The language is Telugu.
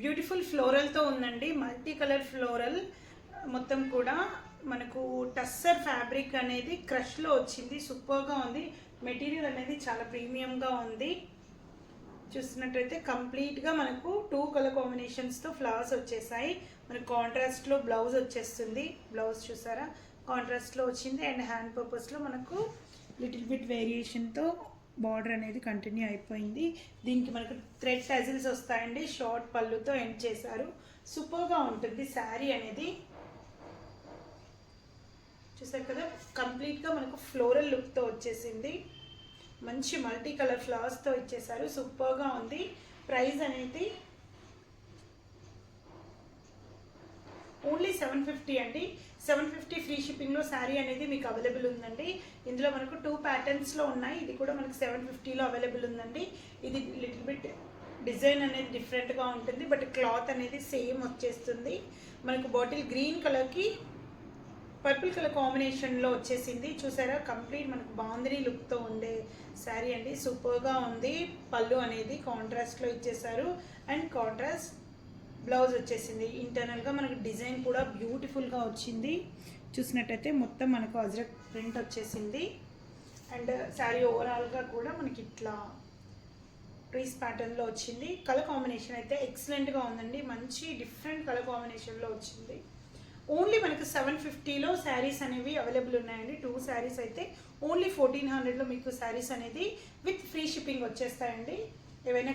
బ్యూటిఫుల్ ఫ్లోరల్తో ఉందండి. మల్టీ కలర్ ఫ్లోరల్ మొత్తం కూడా మనకు టస్సర్ ఫ్యాబ్రిక్ అనేది క్రష్లో వచ్చింది. సూపర్గా ఉంది. మెటీరియల్ అనేది చాలా ప్రీమియంగా ఉంది. చూస్తున్నట్టయితే కంప్లీట్గా మనకు 2 కలర్ కాంబినేషన్స్తో ఫ్లవర్స్ వచ్చేసాయి. మనకు కాంట్రాస్ట్లో బ్లౌజ్ వచ్చేస్తుంది. బ్లౌజ్ చూసారా, కాంట్రాస్ట్లో వచ్చింది. అండ్ హ్యాండ్ పర్పస్లో మనకు లిటిల్ బిట్ వేరియేషన్తో బార్డర్ అనేది కంటిన్యూ అయిపోయింది. దీనికి మనకు థ్రెడ్ టజిల్స్ వస్తాయండి. షార్ట్ పళ్ళుతో ఎండ్ చేశారు. సూపర్గా ఉంటుంది శారీ అనేది. చూసారు కదా, కంప్లీట్గా మనకు ఫ్లోరల్ లుక్తో వచ్చేసింది. మంచి మల్టీ కలర్ ఫ్లవర్స్తో ఇచ్చేసారు. సూపర్గా ఉంది. ప్రైస్ అనేది ఓన్లీ 750 అండి. 750 ఫ్రీ షిప్పింగ్లో శారీ అనేది మీకు అవైలబుల్ ఉందండి. ఇందులో మనకు 2 ప్యాటర్న్స్లో ఉన్నాయి. ఇది కూడా మనకు 750లో అవైలబుల్ ఉందండి. ఇది లిటిల్ బిట్ డిజైన్ అనేది డిఫరెంట్గా ఉంటుంది, బట్ క్లాత్ అనేది సేమ్ వచ్చేస్తుంది. మనకు బాటిల్ గ్రీన్ కలర్కి పర్పుల్ కలర్ కాంబినేషన్లో వచ్చేసింది. చూసారా, కంప్లీట్ మనకు బాందిని లుక్తో ఉండే శారీ అండి. సూపర్గా ఉంది. పళ్ళు అనేది కాంట్రాస్ట్లో ఇచ్చేసారు. అండ్ కాంట్రాస్ట్ బ్లౌజ్ వచ్చేసింది. ఇంటర్నల్గా మనకు డిజైన్ కూడా బ్యూటిఫుల్గా వచ్చింది. చూసినట్టయితే మొత్తం మనకు అజ్రక్ ప్రింట్ వచ్చేసింది. అండ్ శారీ ఓవరాల్గా కూడా మనకి ఇట్లా ట్రీస్ ప్యాటర్న్లో వచ్చింది. కలర్ కాంబినేషన్ అయితే ఎక్సలెంట్గా ఉందండి. మంచి డిఫరెంట్ కలర్ కాంబినేషన్లో వచ్చింది. ఓన్లీ మనకు 750లో శారీస్ అనేవి అవైలబుల్ ఉన్నాయండి. 2 శారీస్ అయితే ఓన్లీ 1400లో మీకు శారీస్ అనేది విత్ ఫ్రీ షిప్పింగ్ వచ్చేస్తాయండి. ఏవైనా